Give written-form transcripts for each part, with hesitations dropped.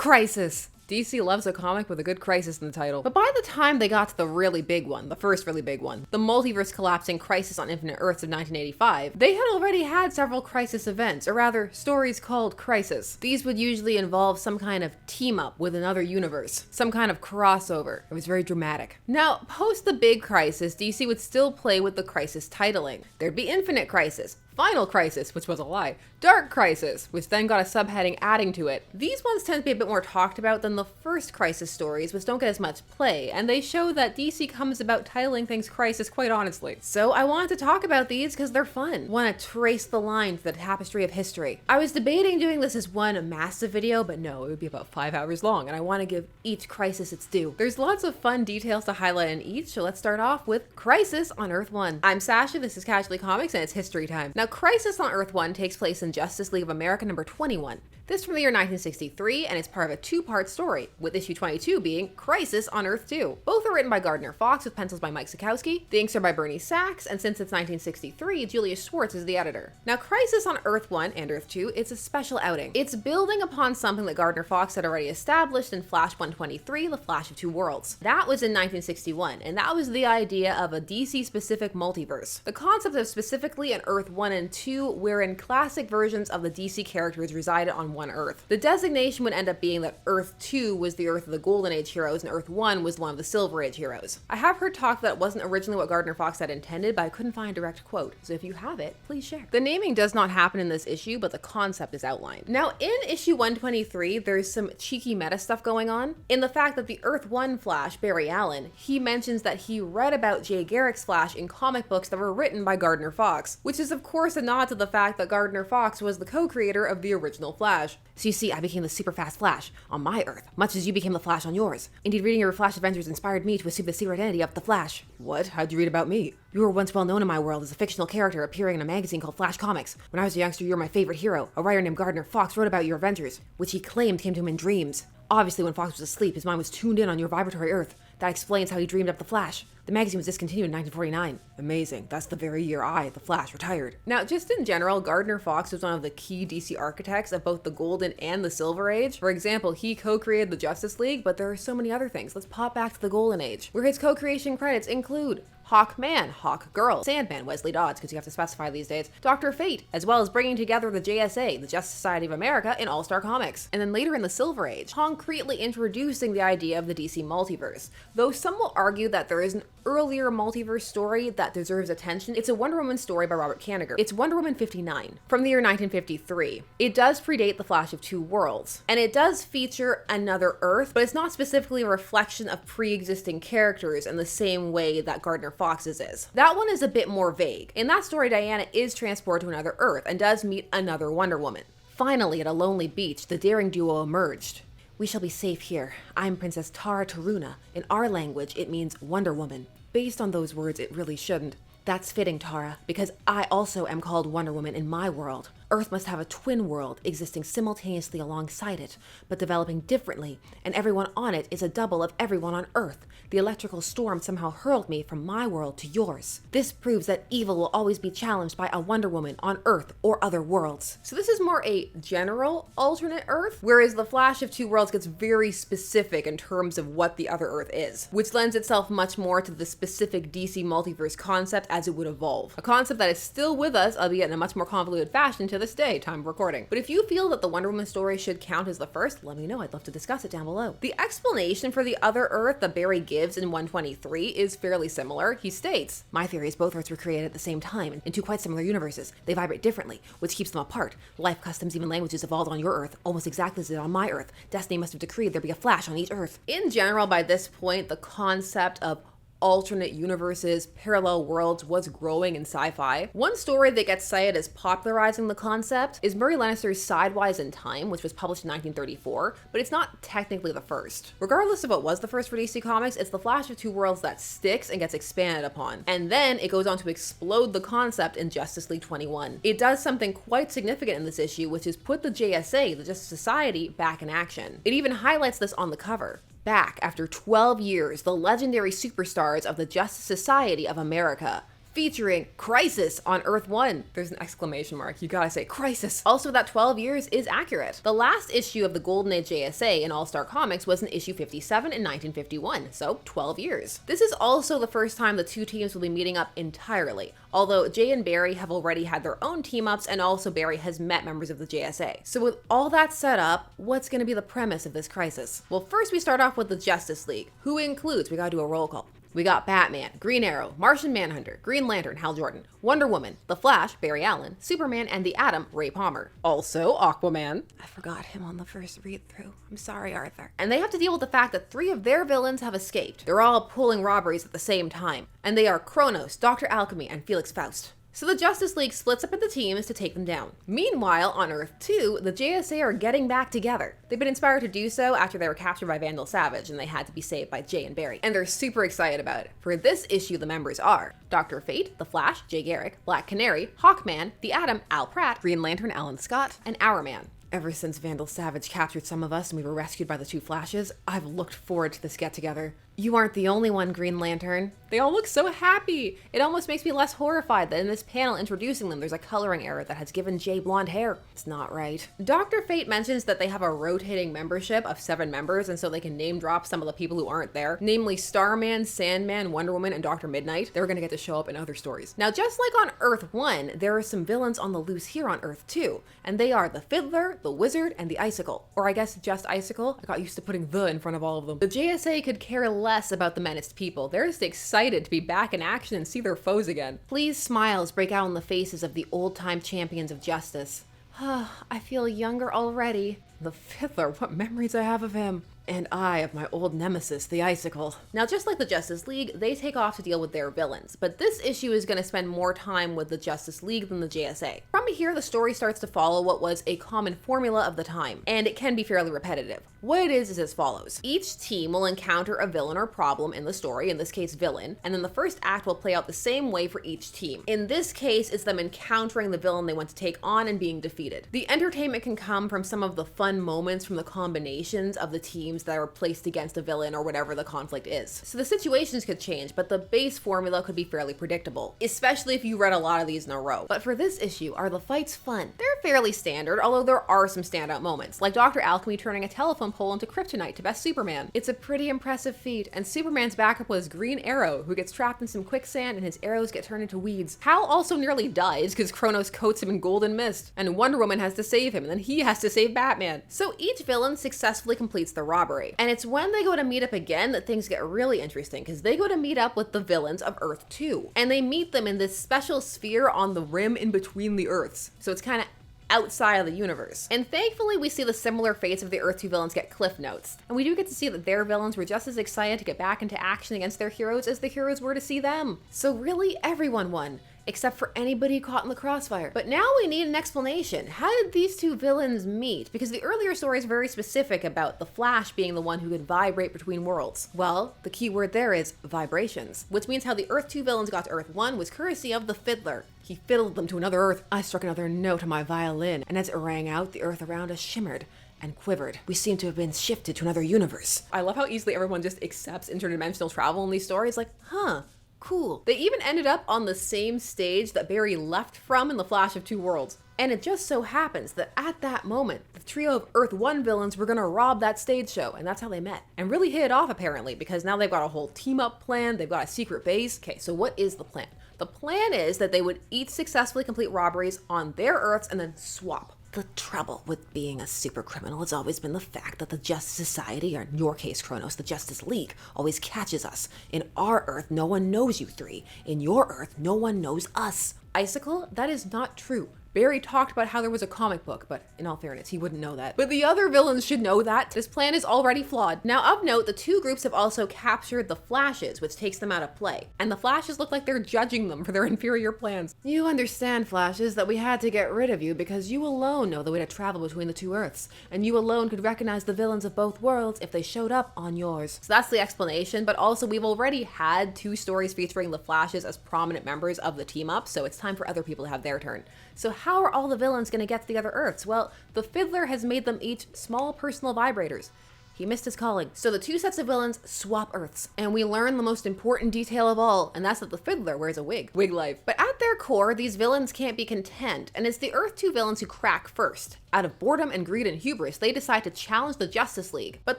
Crisis! DC loves a comic with a good crisis in the title. But by the time they got to the really big one, the first really big one, the multiverse collapsing Crisis on Infinite Earths of 1985, they had already had several Crisis events, or rather, stories called Crisis. These would usually involve some kind of team-up with another universe, some kind of crossover. It was very dramatic. Now, post the big Crisis, DC would still play with the Crisis titling. There'd be Infinite Crisis, Final Crisis, which was a lie, Dark Crisis, which then got a subheading adding to it. These ones tend to be a bit more talked about than the first Crisis stories, which don't get as much play, and they show that DC comes about titling things Crisis quite honestly. So I wanted to talk about these because they're fun. Want to trace the line to the tapestry of history. I was debating doing this as one massive video, but no, it would be about 5 hours long, and I want to give each Crisis its due. There's lots of fun details to highlight in each, so let's start off with Crisis on Earth 1. I'm Sasha, this is Casually Comics, and it's history time. Now, Crisis on Earth 1 takes place in Justice League of America number 21. This from the year 1963, and it's part of a two-part story, with issue 22 being Crisis on Earth 2. Both are written by Gardner Fox with pencils by Mike Sekowsky, the inks are by Bernie Sachs, and since it's 1963, Julius Schwartz is the editor. Now, Crisis on Earth 1 and Earth 2, it's a special outing. It's building upon something that Gardner Fox had already established in Flash 123, The Flash of Two Worlds. That was in 1961, and that was the idea of a DC-specific multiverse. The concept of specifically an Earth 1 and 2, wherein classic versions of the DC characters resided on one Earth. The designation would end up being that Earth 2 was the Earth of the Golden Age heroes and Earth 1 was one of the Silver Age heroes. I have heard talk that it wasn't originally what Gardner Fox had intended, but I couldn't find a direct quote, so if you have it, please share. The naming does not happen in this issue, but the concept is outlined. Now, in issue 123, there's some cheeky meta stuff going on, in the fact that the Earth 1 Flash, Barry Allen, he mentions that he read about Jay Garrick's Flash in comic books that were written by Gardner Fox, which is of course a nod to the fact that Gardner Fox was the co-creator of the original Flash. So you see, I became the super fast Flash on my Earth, much as you became the Flash on yours. Indeed, reading your Flash adventures inspired me to assume the secret identity of the Flash. What? How'd you read about me? You were once well known in my world as a fictional character appearing in a magazine called Flash Comics. When I was a youngster, you were my favorite hero. A writer named Gardner Fox wrote about your adventures, which he claimed came to him in dreams. Obviously, when Fox was asleep, his mind was tuned in on your vibratory Earth. That explains how he dreamed up the Flash. The magazine was discontinued in 1949. Amazing. That's the very year I, the Flash, retired. Now, just in general, Gardner Fox was one of the key DC architects of both the Golden and the Silver Age. For example, he co-created the Justice League, but there are so many other things. Let's pop back to the Golden Age, where his co-creation credits include Hawkman, Hawkgirl, Sandman, Wesley Dodds, because you have to specify these days, Dr. Fate, as well as bringing together the JSA, the Justice Society of America, in All-Star Comics. And then later in the Silver Age, concretely introducing the idea of the DC multiverse. Though some will argue that there is an earlier multiverse story that deserves attention, it's a Wonder Woman story by Robert Kanigher. It's Wonder Woman 59, from the year 1953. It does predate the Flash of Two Worlds, and it does feature another Earth, but it's not specifically a reflection of pre-existing characters in the same way that Gardner Fox's is. That one is a bit more vague. In that story, Diana is transported to another Earth and does meet another Wonder Woman. Finally, at a lonely beach, the daring duo emerged. We shall be safe here. I'm Princess Tara Taruna. In our language, it means Wonder Woman. Based on those words, it really shouldn't. That's fitting, Tara, because I also am called Wonder Woman in my world. Earth must have a twin world existing simultaneously alongside it, but developing differently, and everyone on it is a double of everyone on Earth. The electrical storm somehow hurled me from my world to yours. This proves that evil will always be challenged by a Wonder Woman on Earth or other worlds. So this is more a general alternate Earth, whereas the Flash of Two Worlds gets very specific in terms of what the other Earth is, which lends itself much more to the specific DC multiverse concept as it would evolve. A concept that is still with us, albeit in a much more convoluted fashion to this day, time of recording. But if you feel that the Wonder Woman story should count as the first, let me know. I'd love to discuss it down below. The explanation for the other Earth that Barry gives in 123 is fairly similar. He states, my theory is both Earths were created at the same time in two quite similar universes. They vibrate differently, which keeps them apart. Life, customs, even languages evolved on your Earth, almost exactly as it did on my Earth. Destiny must have decreed there be a Flash on each Earth. In general, by this point, the concept of alternate universes, parallel worlds was growing in sci-fi. One story that gets cited as popularizing the concept is Murray Leinster's Sidewise in Time, which was published in 1934, but it's not technically the first. Regardless of what was the first for DC Comics, it's the Flash of Two Worlds that sticks and gets expanded upon. And then it goes on to explode the concept in Justice League 21. It does something quite significant in this issue, which is put the JSA, the Justice Society, back in action. It even highlights this on the cover. Back after 12 years, the legendary superstars of the Justice Society of America featuring Crisis on Earth 1. There's an exclamation mark. You gotta say Crisis. Also, that 12 years is accurate. The last issue of the Golden Age JSA in All-Star Comics was in issue 57 in 1951, so 12 years. This is also the first time the two teams will be meeting up entirely, although Jay and Barry have already had their own team-ups, and also Barry has met members of the JSA. So with all that set up, what's gonna be the premise of this Crisis? Well, first we start off with the Justice League, who includes, we gotta do a roll call. We got Batman, Green Arrow, Martian Manhunter, Green Lantern, Hal Jordan, Wonder Woman, The Flash, Barry Allen, Superman, and the Atom, Ray Palmer. Also, Aquaman. I forgot him on the first read-through. I'm sorry, Arthur. And they have to deal with the fact that 3 of their villains have escaped. They're all pulling robberies at the same time. And they are Kronos, Dr. Alchemy, and Felix Faust. So the Justice League splits up into teams to take them down. Meanwhile, on Earth 2, the JSA are getting back together. They've been inspired to do so after they were captured by Vandal Savage and they had to be saved by Jay and Barry. And they're super excited about it. For this issue, the members are Dr. Fate, The Flash, Jay Garrick, Black Canary, Hawkman, The Atom, Al Pratt, Green Lantern, Alan Scott, and Hourman. Ever since Vandal Savage captured some of us and we were rescued by the 2 Flashes, I've looked forward to this get-together. You aren't the only one, Green Lantern. They all look so happy. It almost makes me less horrified that in this panel introducing them, there's a coloring error that has given Jay blonde hair. It's not right. Dr. Fate mentions that they have a rotating membership of 7 members, and so they can name drop some of the people who aren't there, namely Starman, Sandman, Wonder Woman, and Dr. Midnight. They're gonna get to show up in other stories. Now, just like on Earth 1, there are some villains on the loose here on Earth 2, and they are the Fiddler, the Wizard, and the Icicle. Or I guess just Icicle. I got used to putting the in front of all of them. The JSA could care less about the menaced people. They're just excited to be back in action and see their foes again. Pleased smiles break out on the faces of the old-time champions of justice. I feel younger already. The Fiddler, what memories I have of him. And I of my old nemesis, the Icicle. Now, just like the Justice League, they take off to deal with their villains, but this issue is going to spend more time with the Justice League than the JSA. From here, the story starts to follow what was a common formula of the time, and it can be fairly repetitive. What it is as follows. Each team will encounter a villain or problem in the story, in this case villain, and then the first act will play out the same way for each team. In this case, it's them encountering the villain they want to take on and being defeated. The entertainment can come from some of the fun moments from the combinations of the teams that are placed against a villain or whatever the conflict is. So the situations could change, but the base formula could be fairly predictable, especially if you read a lot of these in a row. But for this issue, are the fights fun? They're fairly standard, although there are some standout moments, like Dr. Alchemy turning a telephone pole into kryptonite to best Superman. It's a pretty impressive feat, and Superman's backup was Green Arrow, who gets trapped in some quicksand and his arrows get turned into weeds. Hal also nearly dies because Kronos coats him in golden mist, and Wonder Woman has to save him, and then he has to save Batman. So each villain successfully completes the robbery. And it's when they go to meet up again that things get really interesting, because they go to meet up with the villains of Earth 2. And they meet them in this special sphere on the rim in between the Earths. So it's kind of outside of the universe. And thankfully, we see the similar fates of the Earth 2 villains get cliff notes. And we do get to see that their villains were just as excited to get back into action against their heroes as the heroes were to see them. So really, everyone won, except for anybody caught in the crossfire. But now we need an explanation. How did these 2 villains meet? Because the earlier story is very specific about the Flash being the one who could vibrate between worlds. Well, the key word there is vibrations, which means how the Earth 2 villains got to Earth 1 was courtesy of the Fiddler. He fiddled them to another Earth. I struck another note on my violin, and as it rang out, the Earth around us shimmered and quivered. We seem to have been shifted to another universe. I love how easily everyone just accepts interdimensional travel in these stories. Like, huh. Cool. They even ended up on the same stage that Barry left from in The Flash of Two Worlds. And it just so happens that at that moment, the trio of Earth 1 villains were gonna rob that stage show, and that's how they met. And really hit it off, apparently, because now they've got a whole team-up plan, they've got a secret base. Okay, so what is the plan? The plan is that they would each successfully complete robberies on their Earths and then swap. The trouble with being a super criminal has always been the fact that the Justice Society, or in your case, Kronos, the Justice League, always catches us. In our Earth, no one knows you 3. In your Earth, no one knows us. Icicle, that is not true. Barry talked about how there was a comic book, but in all fairness, he wouldn't know that. But the other villains should know that. This plan is already flawed. Now, of note, the 2 groups have also captured the Flashes, which takes them out of play. And the Flashes look like they're judging them for their inferior plans. You understand, Flashes, that we had to get rid of you because you alone know the way to travel between the 2 Earths. And you alone could recognize the villains of both worlds if they showed up on yours. So that's the explanation, but also we've already had 2 stories featuring the Flashes as prominent members of the team-up, so it's time for other people to have their turn. So how are all the villains going to get to the other Earths? Well, the Fiddler has made them each small personal vibrators. He missed his calling. So the two sets of villains swap Earths, and we learn the most important detail of all, and that's that the Fiddler wears a wig. Wig life. But at their core, these villains can't be content, and it's the Earth 2 villains who crack first. Out of boredom and greed and hubris, they decide to challenge the Justice League. But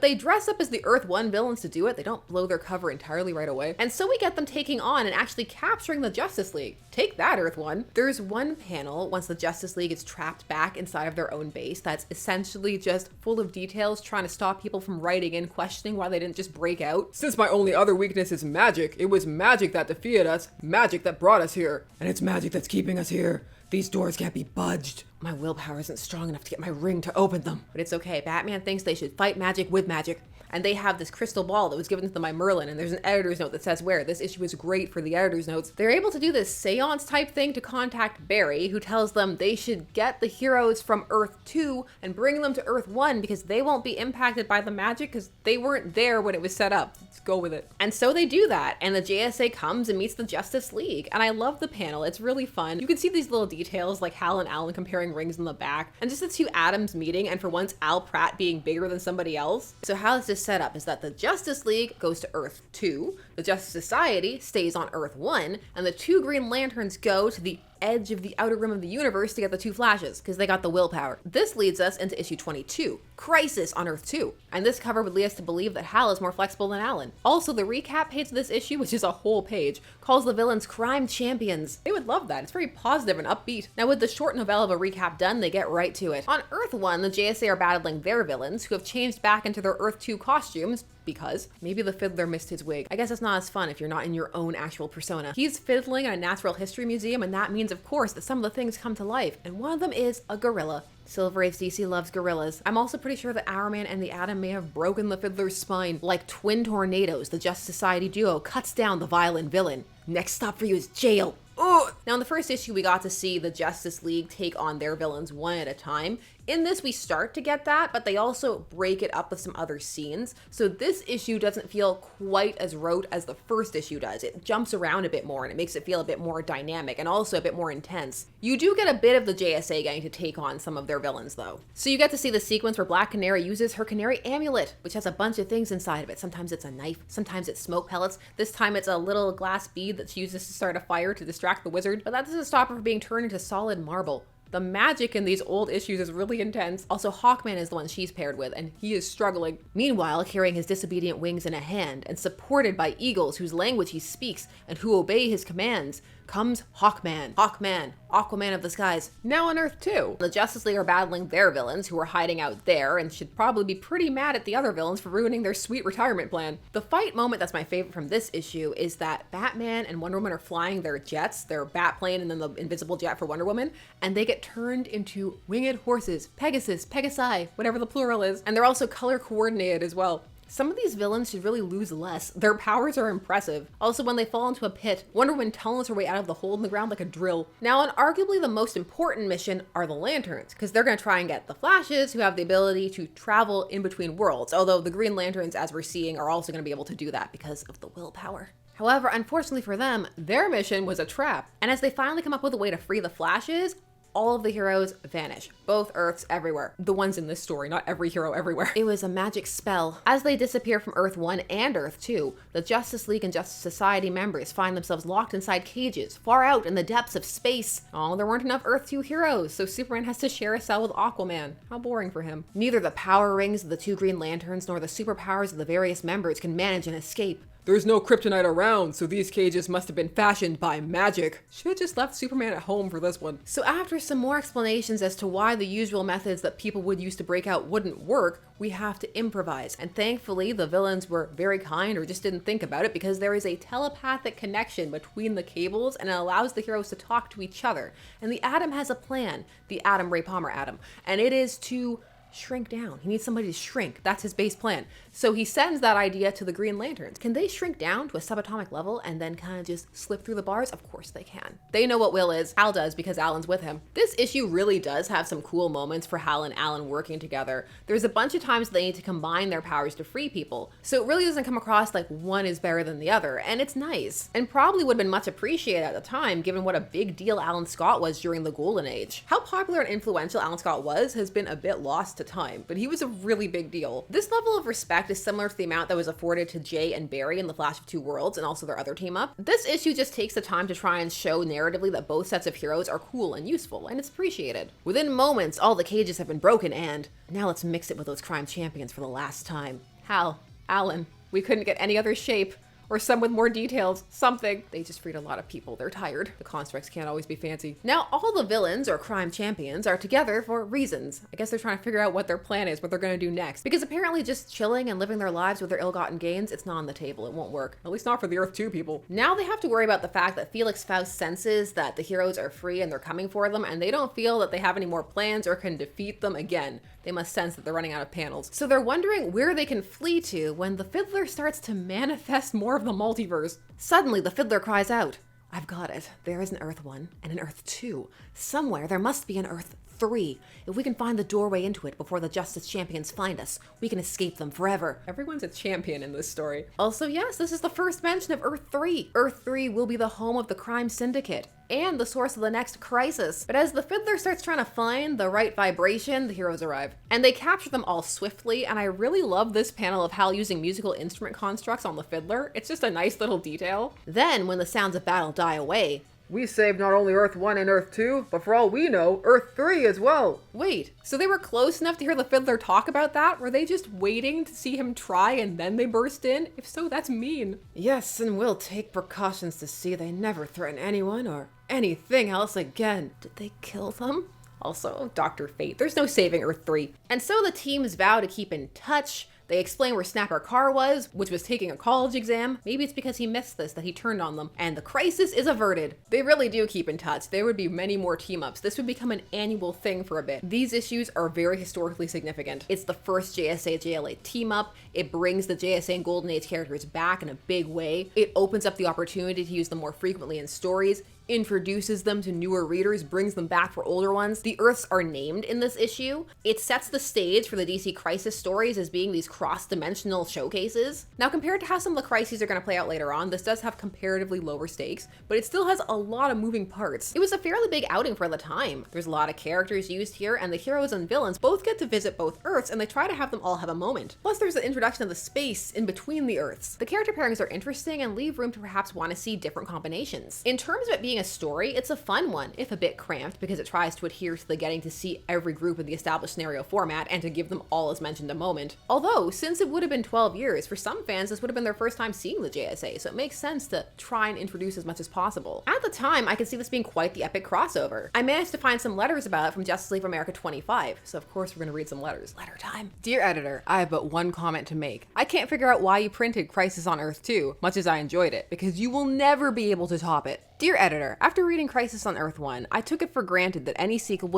they dress up as the Earth 1 villains to do it. They don't blow their cover entirely right away. And so we get them taking on and actually capturing the Justice League. Take that, Earth 1. There's one panel once the Justice League is trapped back inside of their own base that's essentially just full of details trying to stop people from writing in questioning why they didn't just break out. Since my only other weakness is magic, it was magic that defeated us, magic that brought us here. And it's magic that's keeping us here. These doors can't be budged. My willpower isn't strong enough to get my ring to open them. But it's okay. Batman thinks they should fight magic with magic. And they have this crystal ball that was given to them by Merlin, and there's an editor's note that says where. This issue is great for the editor's notes. They're able to do this seance type thing to contact Barry, who tells them they should get the heroes from Earth 2 and bring them to Earth 1 because they won't be impacted by the magic because they weren't there when it was set up. Let's go with it. And so they do that, and the JSA comes and meets the Justice League. And I love the panel. It's really fun. You can see these little details like Hal and Alan comparing rings in the back, and just the two Atoms meeting, and for once Al Pratt being bigger than somebody else. So how is this set up is that the Justice League goes to Earth 2, the Justice Society stays on Earth 1, and the two Green Lanterns go to the edge of the outer rim of the universe to get the two Flashes, because they got the willpower. This leads us into issue 22, Crisis on Earth 2, and this cover would lead us to believe that Hal is more flexible than Alan. Also, the recap page of this issue, which is a whole page, calls the villains crime champions. They would love that. It's very positive and upbeat. Now, with the short novella of a recap done, they get right to it. On Earth 1, the JSA are battling their villains, who have changed back into their Earth 2 costumes, because maybe the Fiddler missed his wig. I guess it's not as fun if you're not in your own actual persona. He's fiddling at a natural history museum, and that means, of course, that some of the things come to life, and one of them is a gorilla. Silver Ace DC loves gorillas. I'm also pretty sure that Hourman and the Atom may have broken the Fiddler's spine. Like twin tornadoes, the Justice Society duo cuts down the violent villain. Next stop for you is jail. Ugh. Now, in the first issue, we got to see the Justice League take on their villains one at a time. In this, we start to get that, but they also break it up with some other scenes. So this issue doesn't feel quite as rote as the first issue does. It jumps around a bit more, and it makes it feel a bit more dynamic and also a bit more intense. You do get a bit of the JSA getting to take on some of their villains, though. So you get to see the sequence where Black Canary uses her Canary amulet, which has a bunch of things inside of it. Sometimes it's a knife, sometimes it's smoke pellets. This time it's a little glass bead that she uses to start a fire to distract the wizard, but that doesn't stop her from being turned into solid marble. The magic in these old issues is really intense. Also, Hawkman is the one she's paired with, and he is struggling. Meanwhile, carrying his disobedient wings in a hand, and supported by eagles whose language he speaks and who obey his commands, comes Hawkman. Hawkman, Aquaman of the skies, now on Earth 2. The Justice League are battling their villains, who are hiding out there, and should probably be pretty mad at the other villains for ruining their sweet retirement plan. The fight moment that's my favorite from this issue is that Batman and Wonder Woman are flying their jets, their Batplane and then the invisible jet for Wonder Woman, and they get turned into winged horses, Pegasus, Pegasi, whatever the plural is, and they're also color coordinated as well. Some of these villains should really lose less. Their powers are impressive. Also, when they fall into a pit, Wonder Woman tunnels her way out of the hole in the ground like a drill. Now, and arguably the most important mission are the Lanterns, because they're going to try and get the Flashes, who have the ability to travel in between worlds, although the Green Lanterns, as we're seeing, are also going to be able to do that because of the willpower. However, unfortunately for them, their mission was a trap, and as they finally come up with a way to free the Flashes, all of the heroes vanish. Both Earths everywhere. The ones in this story, not every hero everywhere. It was a magic spell. As they disappear from Earth 1 and Earth 2, the Justice League and Justice Society members find themselves locked inside cages, far out in the depths of space. Oh, there weren't enough Earth 2 heroes, so Superman has to share a cell with Aquaman. How boring for him. Neither the power rings of the two Green Lanterns nor the superpowers of the various members can manage an escape. There's no kryptonite around, so these cages must have been fashioned by magic. Should have just left Superman at home for this one. So after some more explanations as to why the usual methods that people would use to break out wouldn't work, we have to improvise. And thankfully, the villains were very kind or just didn't think about it, because there is a telepathic connection between the cables and it allows the heroes to talk to each other. And the Atom has a plan, the Atom, Ray Palmer Atom, and it is to shrink down. He needs somebody to shrink. That's his base plan. So he sends that idea to the Green Lanterns. Can they shrink down to a subatomic level and then kind of just slip through the bars? Of course they can. They know what Will is. Hal does, because Alan's with him. This issue really does have some cool moments for Hal and Alan working together. There's a bunch of times they need to combine their powers to free people. So it really doesn't come across like one is better than the other, and it's nice. And probably would have been much appreciated at the time, given what a big deal Alan Scott was during the Golden Age. How popular and influential Alan Scott was has been a bit lost to time, but he was a really big deal. This level of respect is similar to the amount that was afforded to Jay and Barry in The Flash of Two Worlds and also their other team up. This issue just takes the time to try and show narratively that both sets of heroes are cool and useful, and it's appreciated. Within moments, all the cages have been broken, and now let's mix it with those crime champions for the last time. Hal, Alan, we couldn't get any other shape. Or some with more details, something. They just freed a lot of people. They're tired. The constructs can't always be fancy. Now, all the villains, or crime champions, are together for reasons. I guess they're trying to figure out what their plan is, what they're gonna do next. Because apparently just chilling and living their lives with their ill-gotten gains, it's not on the table. It won't work. At least not for the Earth 2 people. Now they have to worry about the fact that Felix Faust senses that the heroes are free and they're coming for them, and they don't feel that they have any more plans or can defeat them again. They must sense that they're running out of panels. So they're wondering where they can flee to when the Fiddler starts to manifest more of the multiverse. Suddenly, the Fiddler cries out, "I've got it. There is an Earth 1 and an Earth 2. Somewhere there must be an Earth 3. If we can find the doorway into it before the Justice Champions find us, we can escape them forever." Everyone's a champion in this story. Also, yes, this is the first mention of Earth 3. Earth 3 will be the home of the crime syndicate and the source of the next crisis. But as the Fiddler starts trying to find the right vibration, the heroes arrive. And they capture them all swiftly, and I really love this panel of Hal using musical instrument constructs on the Fiddler. It's just a nice little detail. Then, when the sounds of battle die away, "We saved not only Earth 1 and Earth 2, but for all we know, Earth 3 as well." Wait, so they were close enough to hear the Fiddler talk about that? Were they just waiting to see him try and then they burst in? If so, that's mean. "Yes, and we'll take precautions to see they never threaten anyone or anything else again." Did they kill them? Also, Dr. Fate. There's no saving Earth 3. And so the teams vow to keep in touch. They explain where Snapper Carr was, which was taking a college exam. Maybe it's because he missed this that he turned on them. And the crisis is averted. They really do keep in touch. There would be many more team-ups. This would become an annual thing for a bit. These issues are very historically significant. It's the first JSA JLA team-up. It brings the JSA and Golden Age characters back in a big way. It opens up the opportunity to use them more frequently in stories, introduces them to newer readers, brings them back for older ones. The Earths are named in this issue. It sets the stage for the DC Crisis stories as being these cross-dimensional showcases. Now, compared to how some of the crises are going to play out later on, this does have comparatively lower stakes, but it still has a lot of moving parts. It was a fairly big outing for the time. There's a lot of characters used here, and the heroes and villains both get to visit both Earths, and they try to have them all have a moment. Plus, there's the introduction of the space in between the Earths. The character pairings are interesting and leave room to perhaps want to see different combinations. In terms of it being a story, it's a fun one, if a bit cramped, because it tries to adhere to the getting to see every group in the established scenario format and to give them all, as mentioned, a moment. Although, since it would have been 12 years, for some fans this would have been their first time seeing the JSA, so it makes sense to try and introduce as much as possible. At the time, I could see this being quite the epic crossover. I managed to find some letters about it from Justice League of America 25, so of course we're gonna read some letters. Letter time. Dear editor, I have but one comment to make. I can't figure out why you printed Crisis on Earth 2, much as I enjoyed it, because you will never be able to top it. Dear editor, after reading Crisis on Earth 1, I took it for granted that any sequel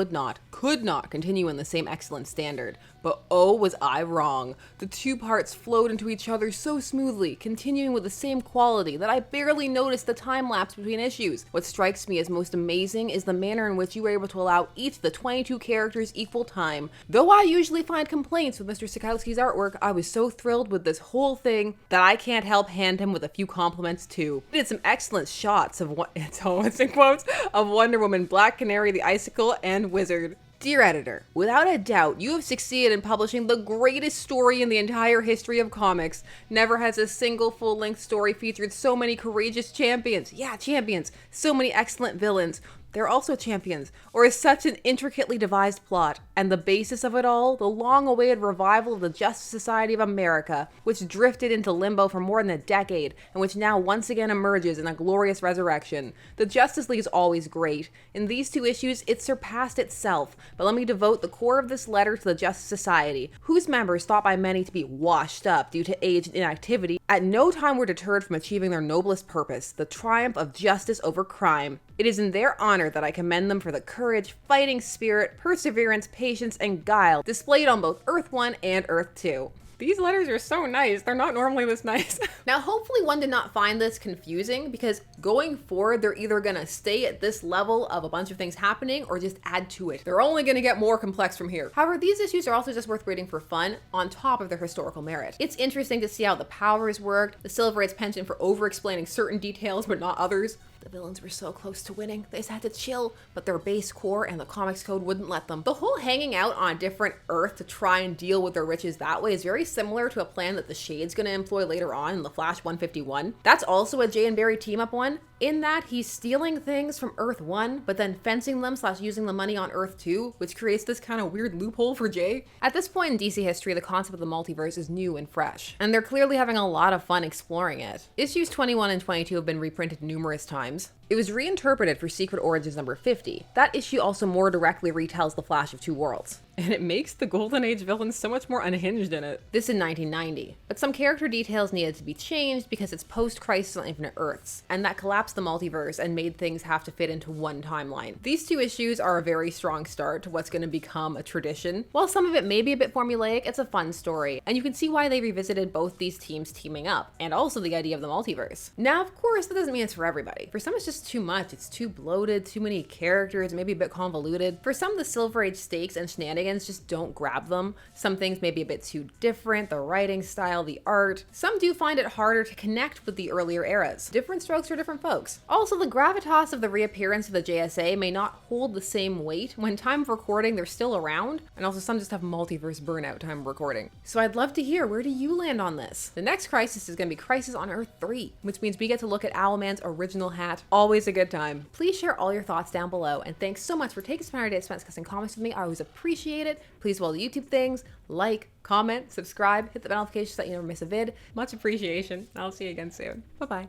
could not continue in the same excellent standard. But oh, was I wrong. The two parts flowed into each other so smoothly, continuing with the same quality that I barely noticed the time lapse between issues. What strikes me as most amazing is the manner in which you were able to allow each of the 22 characters equal time. Though I usually find complaints with Mr. Sikowski's artwork, I was so thrilled with this whole thing that I can't help hand him with a few compliments too. He did some excellent shots of it's in quotes, of Wonder Woman, Black Canary, the Icicle, and Wizard. Dear editor, without a doubt, you have succeeded in publishing the greatest story in the entire history of comics. Never has a single full-length story featured so many courageous champions. Yeah, champions. So many excellent villains. They're also champions, or is such an intricately devised plot, and the basis of it all, the long-awaited revival of the Justice Society of America, which drifted into limbo for more than a decade, and which now once again emerges in a glorious resurrection. The Justice League is always great. In these two issues, it surpassed itself, but let me devote the core of this letter to the Justice Society, whose members, thought by many to be washed up due to age and inactivity, at no time were deterred from achieving their noblest purpose, the triumph of justice over crime. It is in their honor that I commend them for the courage, fighting spirit, perseverance, patience, and guile displayed on both Earth 1 and Earth 2. These letters are so nice. They're not normally this nice. Now, hopefully one did not find this confusing, because going forward, they're either gonna stay at this level of a bunch of things happening or just add to it. They're only gonna get more complex from here. However, these issues are also just worth reading for fun on top of their historical merit. It's interesting to see how the powers worked, the Silver Age's penchant for over-explaining certain details but not others. The villains were so close to winning. They just had to chill, but their base core and the comics code wouldn't let them. The whole hanging out on a different Earth to try and deal with their riches that way is very similar to a plan that the Shade's gonna employ later on in the Flash 151. That's also a Jay and Barry team-up one, in that he's stealing things from Earth 1, but then fencing them / using the money on Earth 2, which creates this kind of weird loophole for Jay. At this point in DC history, the concept of the multiverse is new and fresh, and they're clearly having a lot of fun exploring it. Issues 21 and 22 have been reprinted numerous times. It was reinterpreted for Secret Origins number 50. That issue also more directly retells the Flash of Two Worlds. And it makes the Golden Age villains so much more unhinged in it. This in 1990. But some character details needed to be changed because it's post-Crisis on Infinite Earths, and that collapsed the multiverse and made things have to fit into one timeline. These two issues are a very strong start to what's going to become a tradition. While some of it may be a bit formulaic, it's a fun story, and you can see why they revisited both these teams teaming up, and also the idea of the multiverse. Now, of course, that doesn't mean it's for everybody. For some, it's just too much. It's too bloated, too many characters, maybe a bit convoluted. For some, the Silver Age stakes and shenanigans just don't grab them. Some things may be a bit too different, the writing style, the art. Some do find it harder to connect with the earlier eras. Different strokes for different folks. Also, the gravitas of the reappearance of the JSA may not hold the same weight. When time of recording, they're still around, and also some just have multiverse burnout time of recording. So I'd love to hear, where do you land on this? The next Crisis is going to be Crisis on Earth 3, which means we get to look at Owlman's original hat. Always a good time. Please share all your thoughts down below, and thanks so much for taking some time to spend discussing comics with me. I always appreciate it. Please do all the YouTube things, like, comment, subscribe, hit the notification so that you never miss a vid. Much appreciation. I'll see you again soon. Bye-bye.